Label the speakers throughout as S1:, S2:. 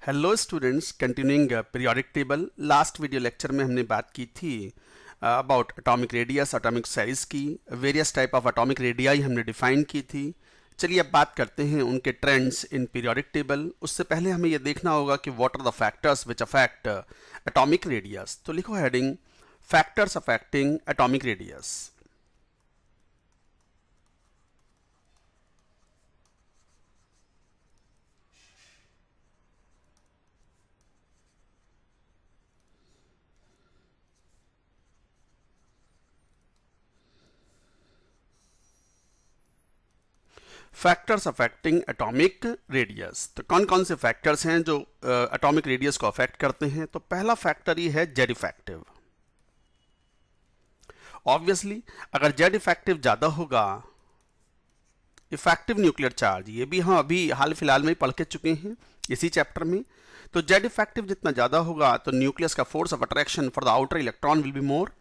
S1: Hello students, continuing periodic table. Last video lecture में हमने बात की थी about atomic radius, atomic size की। Various type of atomic radii हमने डिफाइन की थी। चलिए अब बात करते हैं उनके ट्रेंड्स इन पीरियोडिक टेबल। उससे पहले हमें यह देखना होगा कि what are the factors which affect atomic radius. तो लिखो heading factors affecting atomic radius. Factors affecting atomic radius. तो कौन कौन से फैक्टर्स हैं जो एटॉमिक रेडियस को अफेक्ट करते हैं? तो पहला फैक्टर ये है जेड इफेक्टिव। ऑब्वियसली अगर जेड इफेक्टिव ज्यादा होगा, इफेक्टिव न्यूक्लियर चार्ज, ये भी हम अभी हाल फिलहाल में पढ़ के चुके हैं इसी चैप्टर में। तो जेड इफेक्टिव जितना ज्यादा होगा तो न्यूक्लियस का force of attraction for the outer electron will be more,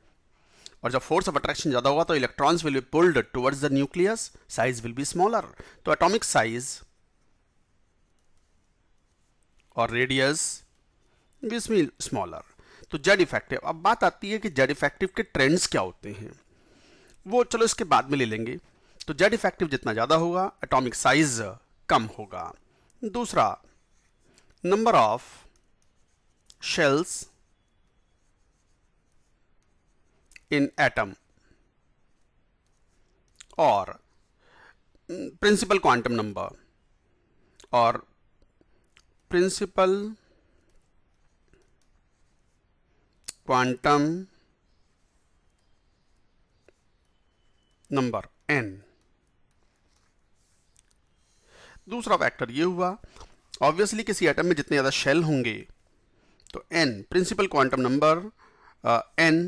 S1: और जब फोर्स ऑफ अट्रैक्शन ज्यादा होगा तो electrons will be pulled towards the nucleus, size will be smaller. तो एटॉमिक साइज और रेडियस भी स्मॉलर। तो जेड इफेक्टिव। अब बात आती है कि जेड इफेक्टिव के ट्रेंड्स क्या होते हैं, वो चलो इसके बाद में ले लेंगे। तो जेड इफेक्टिव जितना ज्यादा होगा एटॉमिक साइज कम होगा। दूसरा, number of shells in atom और प्रिंसिपल क्वांटम नंबर और प्रिंसिपल क्वांटम नंबर n। दूसरा फैक्टर ये हुआ, ऑब्वियसली किसी एटम में जितने ज्यादा शेल होंगे तो n principal quantum number n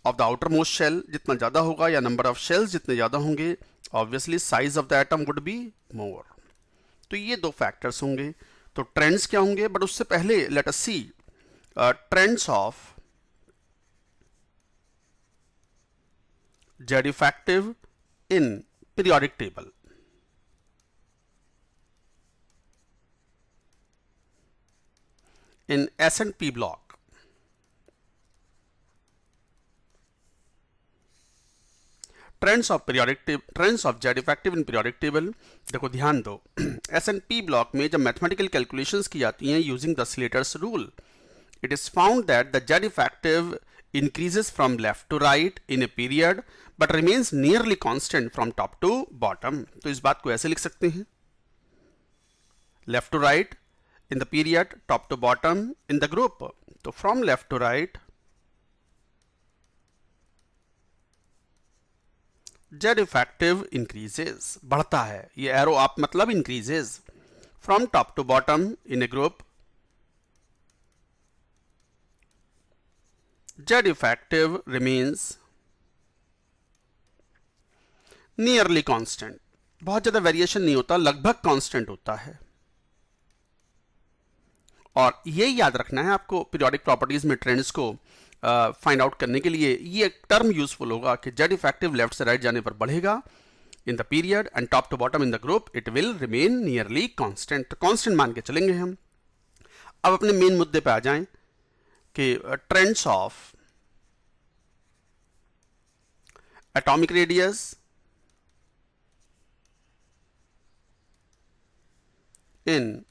S1: of the outermost shell जितना ज्यादा होगा, या नंबर ऑफ शेल्स जितने ज्यादा होंगे, obviously size of the atom would be more. तो ये दो फैक्टर्स होंगे। तो ट्रेंड्स क्या होंगे, बट उससे पहले let us see trends of Z effective in periodic table. in S&P block, trends of Z effective in periodic table. देखो ध्यान दो, S&P ब्लॉक में जब मैथमेटिकल कैलकुलेशंस की जाती हैं using the Slater's rule, it is found that the Z effective increases from left to right in a period but remains nearly constant from top to bottom। तो इस बात को ऐसे लिख सकते हैं, left to right in the period, top to bottom in the group। तो from left to right Z effective increases, बढ़ता है, ये एरो आप मतलब increases. From top to bottom in a group Z effective remains nearly constant. बहुत ज्यादा variation नहीं होता, लगभग कांस्टेंट होता है। और ये याद रखना है आपको पीरियोडिक प्रॉपर्टीज में ट्रेंड्स को फाइंड आउट करने के लिए, ये एक टर्म यूजफुल होगा कि जेड इफेक्टिव लेफ्ट से राइट जाने पर बढ़ेगा in the period and top to bottom in the group it will remain nearly constant. Constant मान के चलेंगे हम। अब अपने मेन मुद्दे पे आ जाएं कि trends of atomic radius in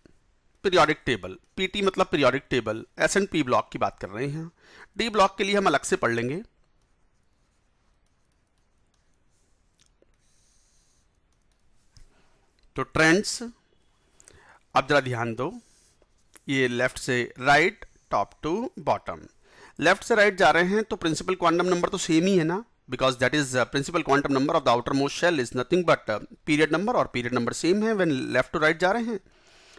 S1: periodic table. PT मतलब पीरियोडिक टेबल, S&P ब्लॉक की बात कर रहे हैं। डी ब्लॉक के लिए हम अलग से पढ़ लेंगे। तो ट्रेंड्स, अब जरा ध्यान दो, ये लेफ्ट से right, top to bottom. Left से राइट जा रहे हैं तो प्रिंसिपल क्वांटम नंबर तो सेम ही है ना, because that is principal quantum number of the outermost shell is nothing but period number, और पीरियड नंबर सेम है व्हेन लेफ्ट टू राइट जा रहे हैं।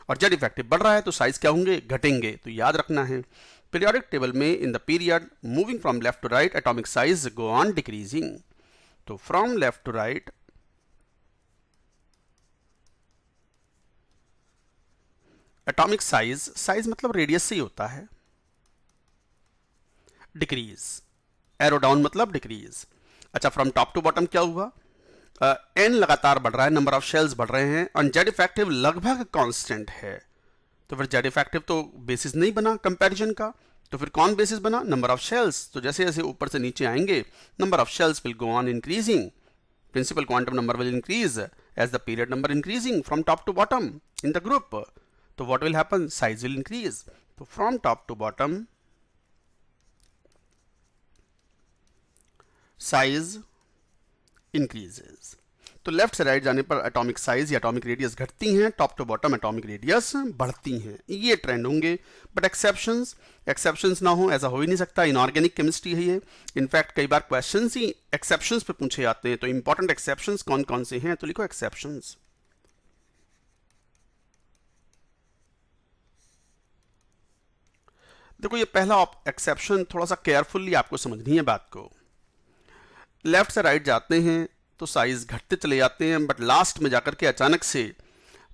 S1: और जेड इफेक्टिव बढ़ रहा है तो साइज क्या होंगे, घटेंगे। तो याद रखना है पीरियोडिक टेबल में in the period moving from left to right atomic size go on decreasing. तो from left to right atomic size मतलब रेडियस से ही होता है, डिक्रीज, एरो डाउन मतलब डिक्रीज। अच्छा, फ्रॉम टॉप टू बॉटम क्या हुआ, एन लगातार बढ़ रहा है, नंबर ऑफ शेल्स बढ़ रहे हैं, और जेड इफेक्टिव लगभग कांस्टेंट है। तो फिर जेड इफेक्टिव तो बेसिस नहीं बना कंपैरिजन का, तो फिर कौन बेसिस बना? Number of shells. तो जैसे जैसे ऊपर से नीचे आएंगे, number of shells will go on increasing, principal quantum number will increase as the period number increasing from top to bottom in the group. तो what will happen? Size will increase. तो from top to bottom size increases. तो left से right जाने पर atomic size या atomic radius घटती हैं, top to bottom atomic radius बढ़ती हैं। ये ट्रेंड होंगे। बट एक्सेप्शंस ना हो ऐसा हो ही नहीं सकता, इनऑर्गेनिक केमिस्ट्री है ये। इनफैक्ट कई बार क्वेश्चंस ही एक्सेप्शंस पे पूछे जाते हैं। तो इंपॉर्टेंट एक्सेप्शंस कौन कौन से हैं? तो लिखो एक्सेप्शंस। देखो ये पहला एक्सेप्शन थोड़ा सा केयरफुली आपको समझनी है बात को। लेफ्ट से राइट जाते हैं तो साइज घटते चले जाते हैं, बट लास्ट में जाकर के अचानक से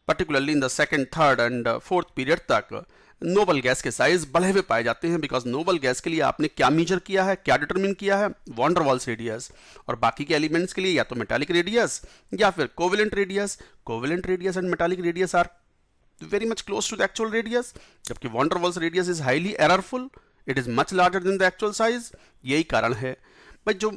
S1: particularly in the second, third and fourth period तक नोबल गैस के साइज बढ़े हुए पाए जाते हैं। बिकॉज नोबल गैस के लिए आपने क्या मेजर किया है, क्या डिटरमिन किया है? Von der Waals radius. और बाकी के एलिमेंट्स के लिए या तो मेटालिक रेडियस या फिर covalent radius. Covalent radius and metallic radius are very much close to the actual radius, जबकि van der Waals radius is highly errorful, it is much larger than the actual size. यही कारण है भाई, जो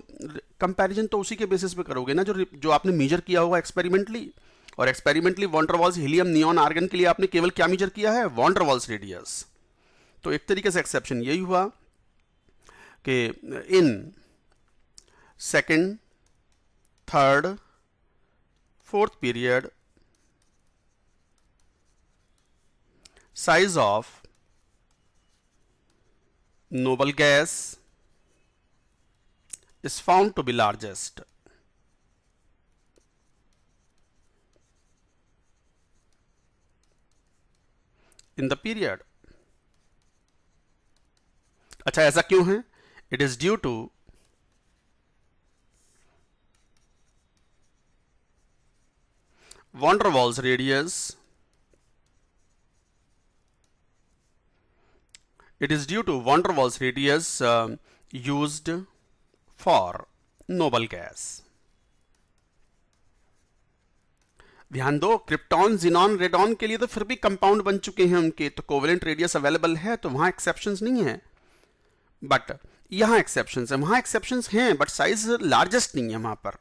S1: comparison तो उसी के basis पे करोगे ना जो आपने मेजर किया होगा एक्सपेरिमेंटली। और experimentally van der Waals helium neon argon के लिए आपने केवल क्या मेजर किया है? Von der Waals radius. तो एक तरीके से एक्सेप्शन यही हुआ कि in second, third, fourth period size of noble gas is found to be largest. In the period. अच्छा ऐसा क्यों है? It is due to van der Waals radius. It is due to van der Waals radius used for noble gas. ध्यान दो, krypton, xenon, radon के लिए तो फिर भी कंपाउंड बन चुके हैं उनके, तो कोवेलेंट रेडियस अवेलेबल है, तो वहां एक्सेप्शंस नहीं है। बट यहां एक्सेप्शंस है, वहां एक्सेप्शंस हैं, बट साइज लार्जेस्ट नहीं है वहां पर।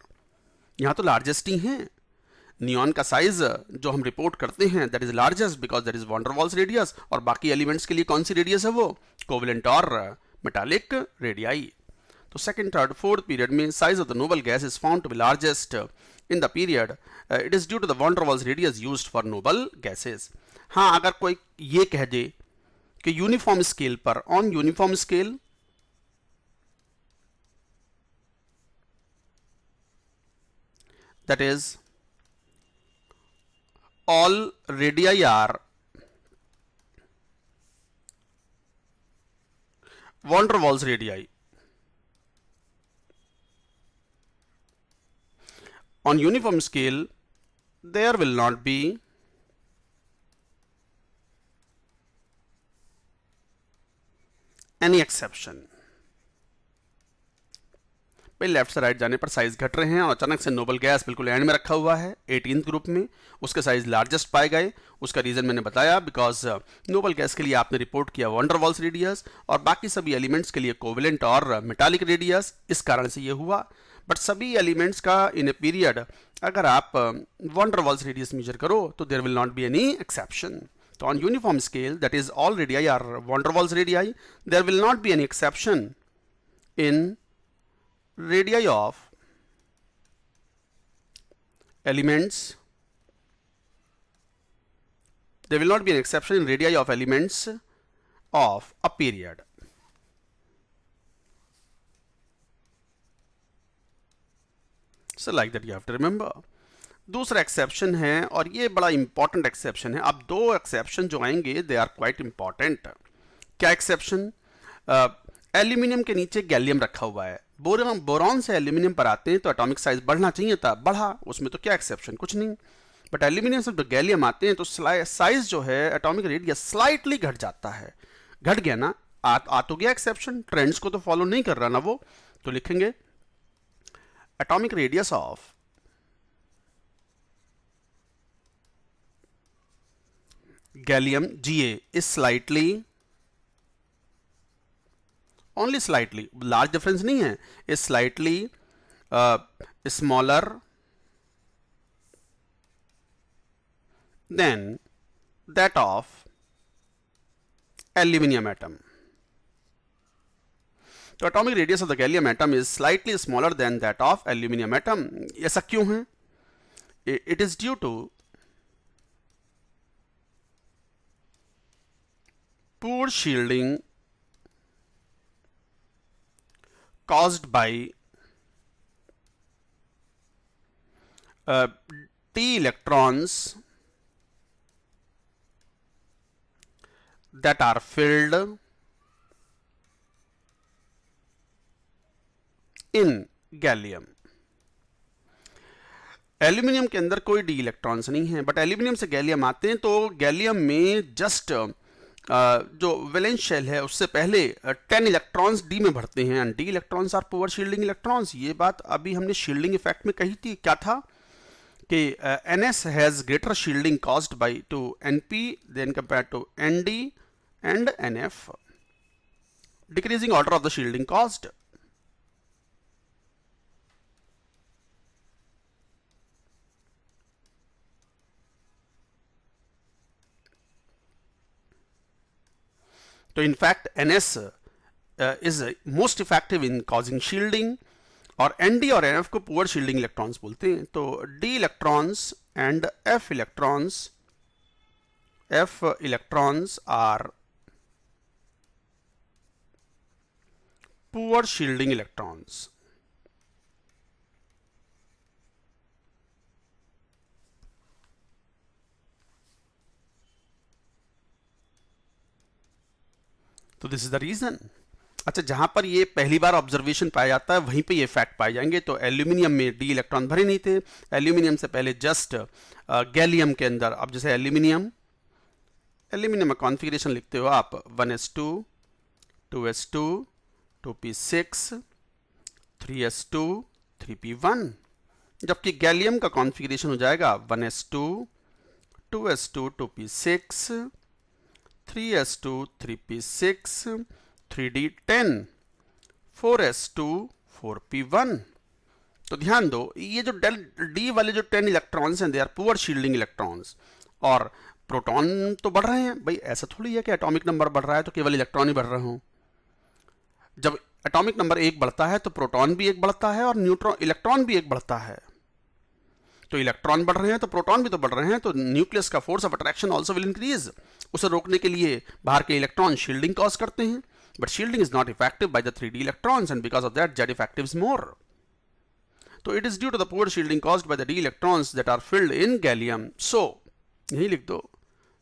S1: यहां तो लार्जेस्ट ही है। नियॉन का साइज जो हम रिपोर्ट करते हैं that is largest because that is van der Waals radius, और बाकी एलिमेंट्स के लिए कौन सी रेडियस है? वो कोवेलेंट और मेटालिक रेडियाई। तो सेकंड, थर्ड, फोर्थ पीरियड में size of the noble gas is found to be largest in the period. It is due to the van der Waals radius used for noble gases. हाँ, अगर कोई ये कह दे कि uniform scale पर, on uniform scale that is all radii are van der Waals radii. On uniform scale, there will not be any exception. भाई left से राइट जाने पर साइज घट रहे हैं और अचानक से नोबल गैस बिल्कुल एंड में रखा हुआ है 18th ग्रुप में, उसके साइज लार्जेस्ट पाए गए। उसका रीजन मैंने बताया, बिकॉज नोबल गैस के लिए आपने रिपोर्ट किया वॉन डर वाल्स रेडियस और बाकी सभी एलिमेंट्स के लिए कोवेलेंट और मेटालिक रेडियस, इस कारण से ये हुआ। बट सभी एलिमेंट्स का इन ए पीरियड अगर आप von der Waals radius measure करो तो there will not be any exception. तो on uniform scale that is all radii are van der Waals radii, there will not be any exception in radii of elements, there will not be an exception in radii of elements of a period. So like that you have to remember. दूसरा exception है और ये बड़ा important exception है। अब दो exception जो आएंगे दे आर क्वाइट इंपॉर्टेंट। क्या एक्सेप्शन? एल्यूमिनियम के नीचे गैलियम रखा हुआ है, बोरॉन से एल्यूमिनियम पर आते हैं तो एटॉमिक साइज बढ़ना चाहिए था, बढ़ा, उसमें तो क्या एक्सेप्शन? कुछ नहीं। बट एल्यूमिनियम से जब गैलियम आते हैं तो साइज जो है एटॉमिक रेडियस स्लाइटली घट जाता है। घट गया ना, आ तो गया एक्सेप्शन, ट्रेंड्स को तो फॉलो नहीं कर रहा ना वो। तो लिखेंगे atomic radius of gallium Ga is slightly, only slightly, large difference नहीं है, is slightly smaller than that of aluminium atom. तो atomic radius of the gallium atom is slightly smaller than that of aluminium atom. ऐसा क्यों है? It is due to poor shielding caused by d electrons that are filled in gallium. Aluminium के अंदर कोई D electrons नहीं है, but aluminium से gallium आते हैं, तो गैलियम में जस्ट जो वैलेंस शेल है उससे पहले 10 इलेक्ट्रॉन्स डी में भरते हैं, and d electrons are poor shielding electrons. ये बात अभी हमने शील्डिंग इफेक्ट में कही थी. क्या था कि NS has greater shielding caused by to NP then compare to ND and NF, decreasing order of the shielding caused. तो in fact NS is most effective in causing shielding, और ND और NF को पुअर शील्डिंग इलेक्ट्रॉन्स बोलते हैं. तो D electrons and F electrons are poor shielding electrons. तो this is the reason. अच्छा, जहां पर ये पहली बार ऑब्जर्वेशन पाया जाता है वहीं पे ये फैक्ट पाए जाएंगे. तो एल्यूमिनियम में डी इलेक्ट्रॉन भरे नहीं थे, एल्यूमिनियम से पहले जस्ट गैलियम के अंदर. अब जैसे एल्यूमिनियम में कॉन्फ़िगरेशन लिखते हो आप 1s2 2s2 2p6 3s2 3p1, जबकि गैलियम का कॉन्फ़िगरेशन हो जाएगा 1s2 2s2 2p6 3s2 3p6 3d10 4s2 4p1. तो ध्यान दो, ये जो डी वाले जो 10 इलेक्ट्रॉन्स हैं they are poor shielding electrons, और प्रोटॉन तो बढ़ रहे हैं. भाई ऐसा थोड़ी है कि एटॉमिक नंबर बढ़ रहा है तो केवल इलेक्ट्रॉन ही बढ़ रहे हों. जब एटॉमिक नंबर एक बढ़ता है तो प्रोटॉन भी एक बढ़ता है और इलेक्ट्रॉन भी एक बढ़ता है. तो इलेक्ट्रॉन बढ़ रहे हैं तो प्रोटॉन भी तो बढ़ रहे हैं, तो न्यूक्लियस का force of attraction also will increase. उसे रोकने के लिए बाहर के इलेक्ट्रॉन शील्डिंग कॉज करते हैं, but shielding is not effective by the 3d electrons, and because of that Z effective is more. तो it is due to the poor shielding caused by the d electrons that are filled in gallium. So यही लिख दो,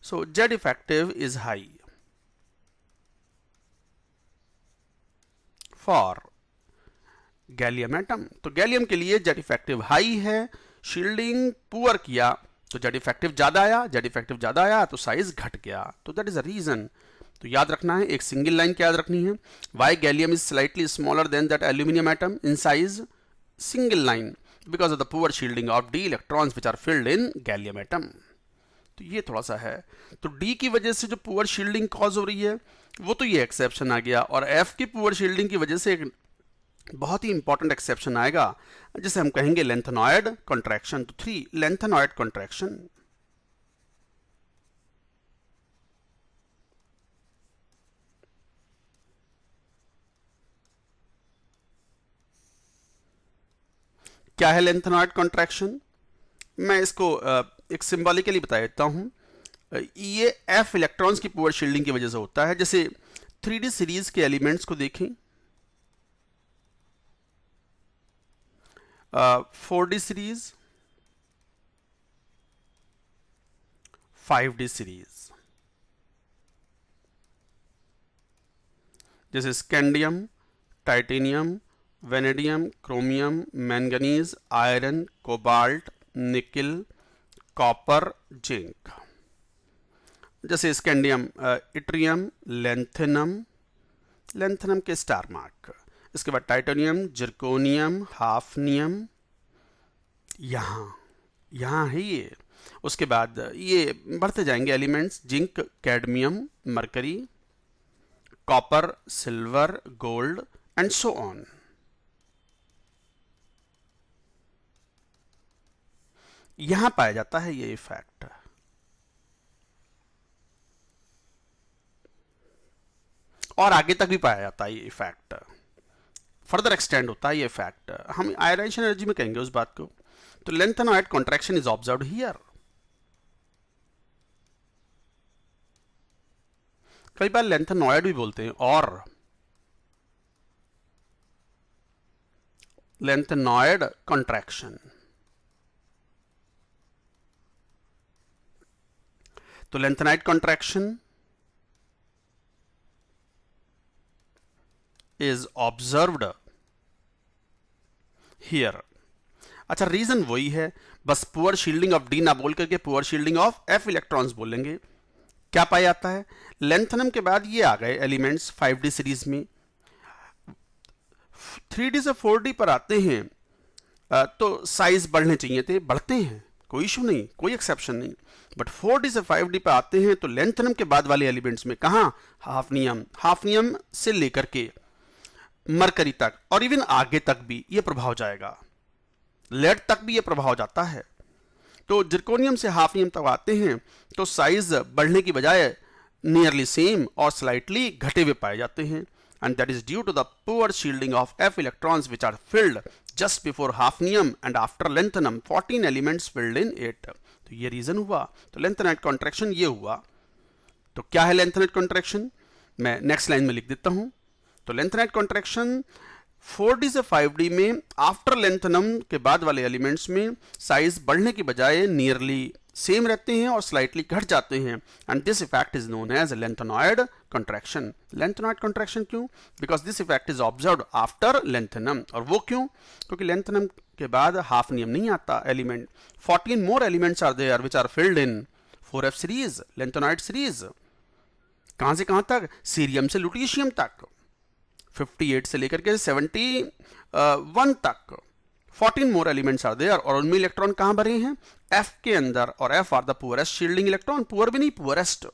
S1: so Z effective is high for gallium atom. तो gallium के लिए Z effective high है, shielding poor किया तो Z effective ज्यादा आया, जेड इफेक्टिव ज्यादा आया तो साइज घट गया. तो दैट इज अ रीजन. तो याद रखना है, एक सिंगल लाइन क्या याद रखनी है, why gallium is slightly smaller than that aluminium atom in size, single line, because of the poor shielding of d electrons which are filled in gallium atom. तो ये थोड़ा सा है. तो डी की वजह से जो पुअर शील्डिंग कॉज हो रही है वो तो ये एक्सेप्शन आ गया, और एफ की पुअर शील्डिंग की वजह से एक बहुत ही इंपॉर्टेंट एक्सेप्शन आएगा जिसे हम कहेंगे लेंथेनॉइड कॉन्ट्रैक्शन. तो 3 लेंथेनॉइड कॉन्ट्रैक्शन. क्या है लेंथेनॉइड कॉन्ट्रैक्शन? मैं इसको एक सिंबॉलिकली बता देता हूं. ये एफ इलेक्ट्रॉन्स की पुअर शील्डिंग की वजह से होता है. जैसे 3D सीरीज के एलिमेंट्स को देखें, 4D सीरीज, 5D सीरीज, जैसे scandium, titanium, vanadium, chromium, manganese, iron, cobalt, nickel, copper, zinc. जैसे स्कैंडियम, इट्रियम, लेंथेनम के स्टार मार्क. इसके बाद टाइटेनियम, जिरकोनियम, हाफनियम, यहाँ है ये. उसके बाद ये बढ़ते जाएंगे elements, zinc, cadmium, mercury, copper, silver, gold and so on. यहां पाया जाता है ये इफेक्ट। और आगे तक भी पाया जाता है ये इफेक्ट, फर्दर एक्सटेंड होता है ये इफेक्ट। हम आयनाइजेशन एनर्जी में कहेंगे उस बात को। तो lanthanoid contraction is observed here. कई बार लेंथेनॉइड भी बोलते हैं, और लेंथेनॉइड कॉन्ट्रैक्शन। तो lanthanoid contraction is observed here. अच्छा, रीजन वही है, बस पुअर शील्डिंग ऑफ डी ना बोल करके poor shielding of f electrons बोलेंगे। क्या पाया जाता है, लेंथनम के बाद ये आ गए एलिमेंट्स 5D सीरीज में। 3D से 4D पर आते हैं तो साइज बढ़ने चाहिए थे, बढ़ते हैं, कोई इशू नहीं, कोई एक्सेप्शन नहीं। बट 4D से 5D पर आते हैं तो लेंथनम के बाद वाले एलिमेंट्स में कहां, हाफनियम से लेकर के मरकरी तक और इवन आगे तक भी ये प्रभाव जाएगा, लेड तक भी ये प्रभाव जाता है। तो जिरकोनियम से हाफनियम तक आते हैं तो साइज बढ़ने की बजाय नियरली सेम और स्लाइटली घटे हुए पाए जाते हैं, and that is due to the poor shielding of f electrons which are filled just before hafnium and after lanthanum 14 elements filled in it. तो ये रीजन हुआ। तो लेंथेनाइड कॉन्ट्रैक्शन ये हुआ। तो क्या है लेंथेनाइड कॉन्ट्रैक्शन, मैं नेक्स्ट लाइन में लिख देता हूं। तो लेंथेनाइड कॉन्ट्रैक्शन 4D से 5D में आफ्टर लेंथनम के बाद वाले एलिमेंट्स में साइज बढ़ने की बजाय नियरली सेम रहते हैं और स्लाइटली घट जाते हैं, and this effect is known as lanthanoid contraction. Lanthanoid contraction क्यों, because this effect is observed after lanthanum. और वो क्यों, क्योंकि लेंथनम के बाद हाफनियम नहीं आता element, 14 more elements are there which are filled in 4F series, lanthanoid series. कहां से कहां तक, सीरियम से लुटीशियम तक, 58 से लेकर के 71 तक 14 मोर एलिमेंट्स आर देयर, और उनमें इलेक्ट्रॉन कहां भरे हैं, एफ के अंदर, और F R the poorest shielding electron, poor भी नहीं, poorest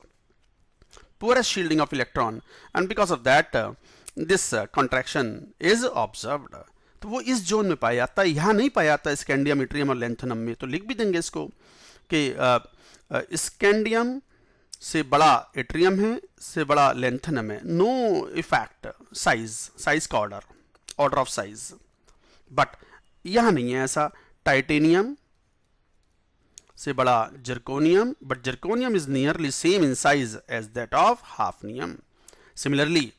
S1: shielding of electron, and because of that this contraction is observed. तो वो इस जोन में पाया जाता है, यहां नहीं पाया जाता स्कैंडियम, इट्रियम और लेंथनम में। तो लिख भी देंगे इसको कि स्कैंडियम से बड़ा एट्रियम है, से बड़ा लेंथनम है, नो इफेक्ट साइज का ऑर्डर ऑफ साइज। बट यहां नहीं है ऐसा, टाइटेनियम से बड़ा zirconium, but zirconium is nearly same in size as that of hafnium. Similarly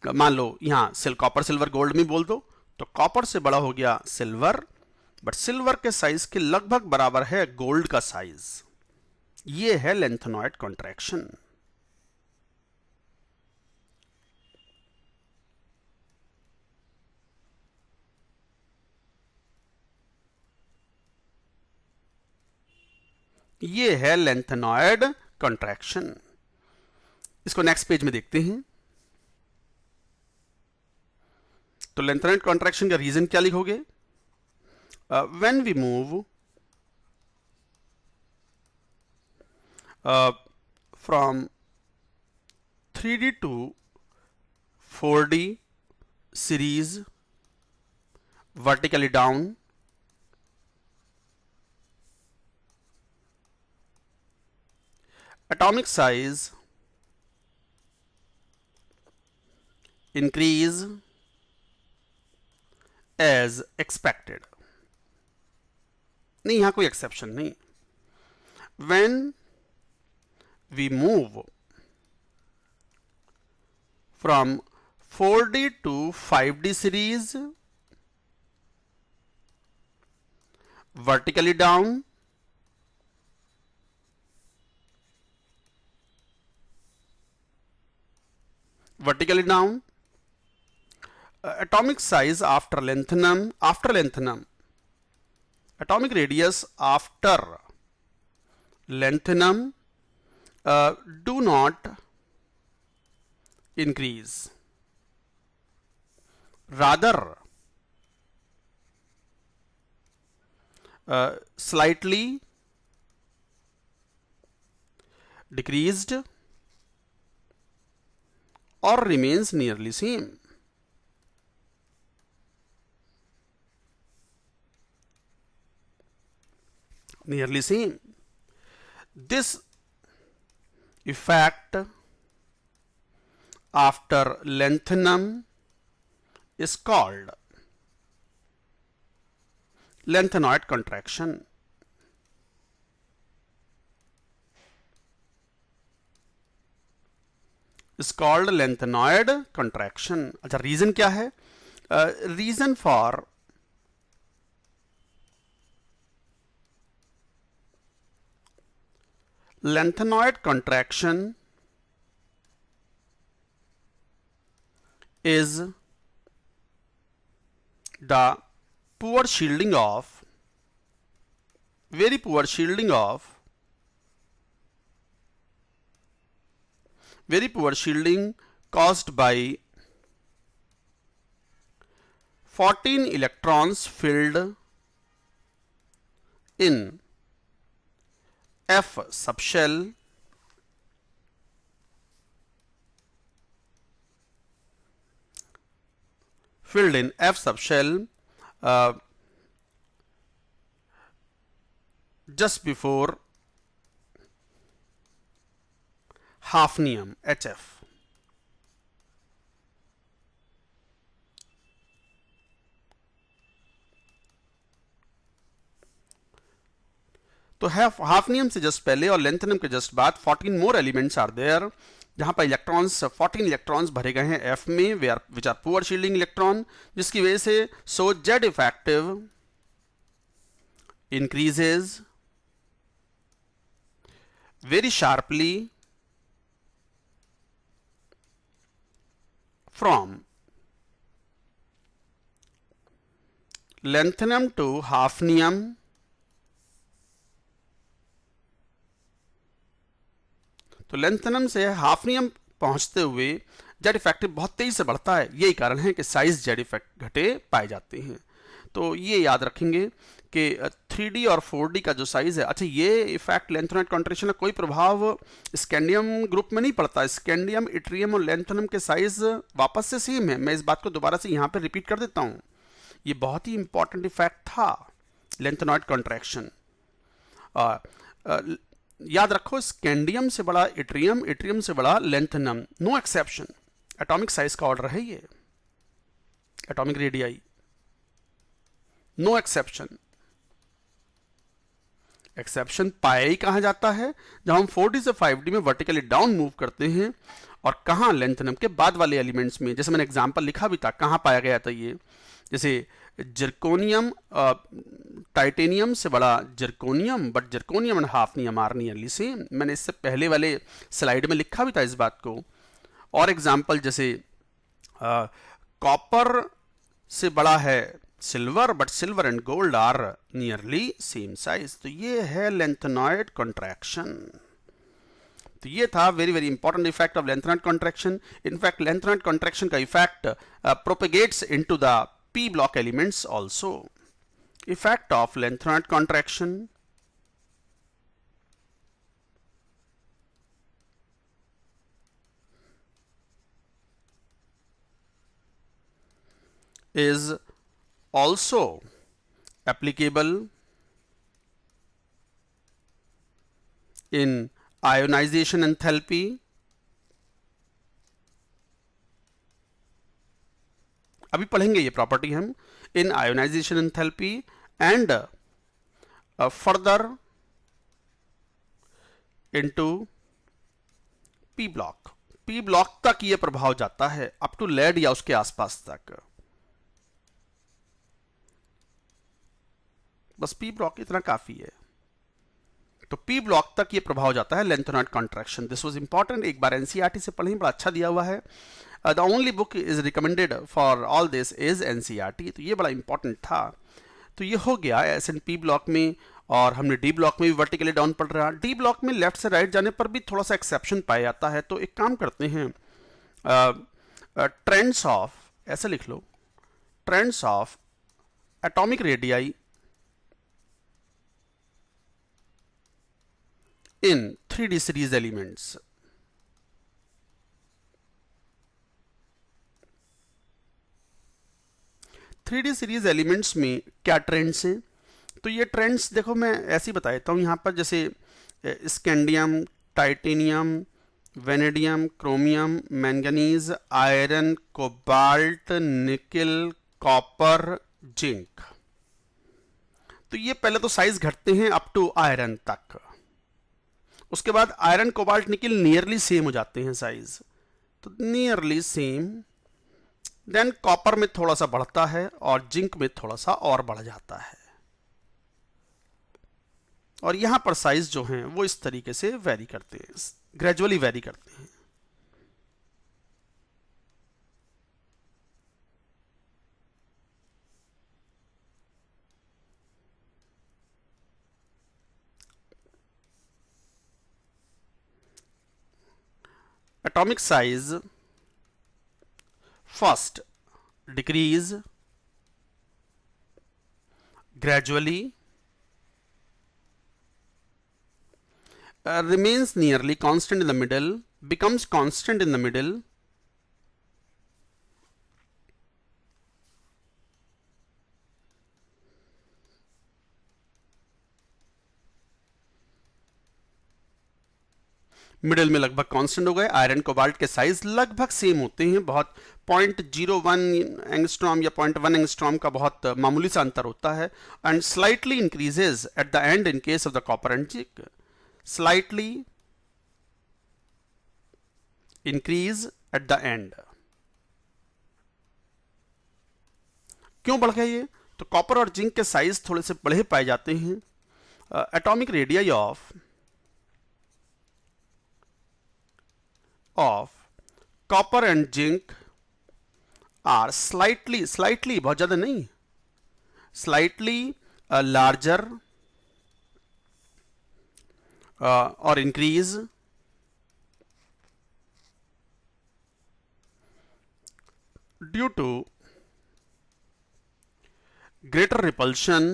S1: मान लो यहां कॉपर सिल्वर गोल्ड में बोल दो, तो कॉपर से बड़ा हो गया सिल्वर, बट सिल्वर के साइज के लगभग बराबर है गोल्ड का साइज। ये है लेंथेनॉइड कॉन्ट्रैक्शन। ये है लेंथेनॉइड कॉन्ट्रैक्शन। इसको नेक्स्ट पेज में देखते हैं। तो लेंथेनॉइड कॉन्ट्रैक्शन का रीजन क्या लिखोगे, when we move from 3D to 4D series vertically down, atomic size increase as expected। नहीं, यहां कोई एक्सेप्शन नहीं। when we move from 4D to 5D series vertically down, atomic size after lengthenum, atomic radius after lengthenum do not increase, rather slightly decreased or remains nearly same. Nearly same. This effect after lanthanum is called lanthanoid contraction. Is called lanthanoid contraction. अच्छा, reason क्या है? Reason for lanthanoid contraction is the poor shielding of, very poor shielding of, very poor shielding caused by 14 electrons filled in F subshell just before hafnium HF. तो hafnium से just पहले और लेंथनियम के just बाद 14 more elements are there, जहां पर electrons 14 electrons भरे गए हैं एफ में, which are poor shielding electron, जिसकी वजह से so Z effective increases very sharply from lanthanum to hafnium तो lanthanum से हाफनियम पहुंचते हुए जेड इफेक्टिव बहुत तेजी से बढ़ता है। यही कारण है कि साइज जेड इफेक्ट घटे पाए जाते हैं। तो ये याद रखेंगे कि 3D और 4D का जो साइज है, अच्छा ये इफेक्ट लैंथेनॉइड कॉन्ट्रैक्शन का कोई प्रभाव स्कैंडियम ग्रुप में नहीं पड़ता। स्कैंडियम, इट्रियम और लैंथेनम के साइज वापस से सेम है। मैं इस बात को दोबारा से यहाँ पे रिपीट कर देता हूँ, ये बहुत ही इंपॉर्टेंट इफेक्ट था लैंथेनॉइड कॉन्ट्रैक्शन। याद रखो, स्कैंडियम से बड़ा इट्रियम, इट्रियम से बड़ा lanthanum, no exception. Atomic size का ऑर्डर है ये, atomic radii, no exception. Exception पाया ही कहा जाता है जब हम 4D से 5D में वर्टिकली डाउन मूव करते हैं, और कहां? लैंथेनम के बाद वाले एलिमेंट्स में। जैसे मैंने एग्जांपल लिखा भी था, कहां पाया गया था ये, जैसे जिरकोनियम, टाइटेनियम से बड़ा zirconium, but zirconium and hafnium are nearly same. मैंने इससे पहले वाले स्लाइड में लिखा भी था इस बात को। और एग्जांपल जैसे कॉपर से बड़ा है silver, but silver and gold are nearly same size. तो ये है लैंथेनॉइड कॉन्ट्रैक्शन। तो ये था very very important effect of lanthanoid contraction. In fact lanthanoid contraction का effect propagates into the p block elements also. Effect of lanthanide contraction is also applicable in ionization enthalpy, अभी पढ़ेंगे ये प्रॉपर्टी हम, in ionisation enthalpy and further into P block. P block तक ये प्रभाव जाता है, अप टू लेड या उसके आसपास तक। बस पी ब्लॉक इतना काफी है। तो पी ब्लॉक तक ये प्रभाव जाता है lanthanoid contraction. This was important, एक बार एनसीईआरटी से पढ़ें, बड़ा अच्छा दिया हुआ है। The only book is recommended for all this is NCERT. तो ये बड़ा इंपॉर्टेंट था। तो ये हो गया एस एंड पी ब्लॉक में, और हमने डी ब्लॉक में भी वर्टिकली डाउन पढ़ रहा। डी ब्लॉक में लेफ्ट से राइट जाने पर भी थोड़ा सा एक्सेप्शन पाया जाता है। तो एक काम करते हैं, ट्रेंड्स ऑफ, ऐसे लिख लो, trends of atomic radii in 3D series elements. Three D series elements में क्या ट्रेंड्स हैं? तो ये ट्रेंड्स देखो मैं ऐसे ही बता देता हूँ यहाँ पर, जैसे scandium, titanium, vanadium, chromium, manganese, iron, cobalt, निकल, कॉपर, जिंक। तो ये पहले तो साइज घटते हैं अप टू आयरन तक, उसके बाद आयरन, कोबाल्ट, निकल नियरली सेम हो जाते हैं साइज, तो नियरली सेम। देन कॉपर में थोड़ा सा बढ़ता है और जिंक में थोड़ा सा और बढ़ जाता है, और यहां पर साइज जो हैं वो इस तरीके से वेरी करते हैं, ग्रेजुअली वेरी करते हैं। Atomic size first decrease gradually, remains nearly constant in the middle, becomes constant in the middle, middle में लगभग कांस्टेंट हो गए। आयरन कोबाल्ट के साइज लगभग सेम होते हैं, बहुत 0.01 एंगस्ट्रॉम या 0.1 एंगस्ट्रॉम का बहुत मामूली सा अंतर होता है। And slightly increases at the and in case of the copper and zinc, slightly increase at the end. क्यों बढ़ गए ये? तो कॉपर और जिंक के साइज थोड़े से बड़े पाए जाते हैं। Atomic radii of copper and zinc are slightly बहुत ज्यादा नहीं, slightly larger or increase due to greater repulsion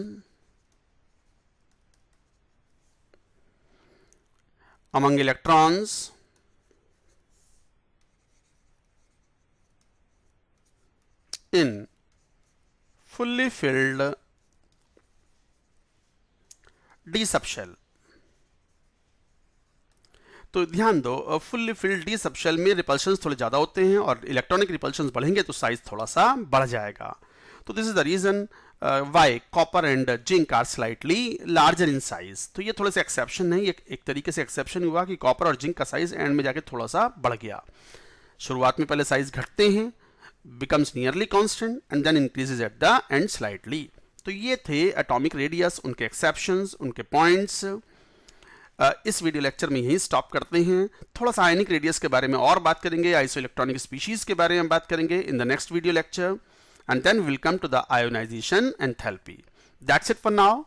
S1: among electrons in fully filled d subshell. तो ध्यान दो, फुल्ली फिल्ड डी सबशेल में रिपल्शंस थोड़े ज्यादा होते हैं और इलेक्ट्रॉनिक रिपल्शंस बढ़ेंगे तो साइज थोड़ा सा बढ़ जाएगा। तो this is the reason why copper and zinc are slightly larger in size. तो ये थोड़े से एक्सेप्शन है, ये एक तरीके से एक्सेप्शन हुआ कि कॉपर और जिंक का साइज एंड में जाके थोड़ा सा बढ़ गया। शुरुआत में पहले साइज घटते हैं, becomes nearly constant and then increases at the end slightly। तो ये थे एटॉमिक रेडियस, उनके एक्सेप्शंस, उनके पॉइंट्स। इस वीडियो लेक्चर में यही स्टॉप करते हैं। थोड़ा सा आयनिक रेडियस के बारे में और बात करेंगे, आइसो इलेक्ट्रॉनिक स्पीशीज के बारे में बात करेंगे in the next video lecture, and then will come to the ionisation enthalpy. That's it for now.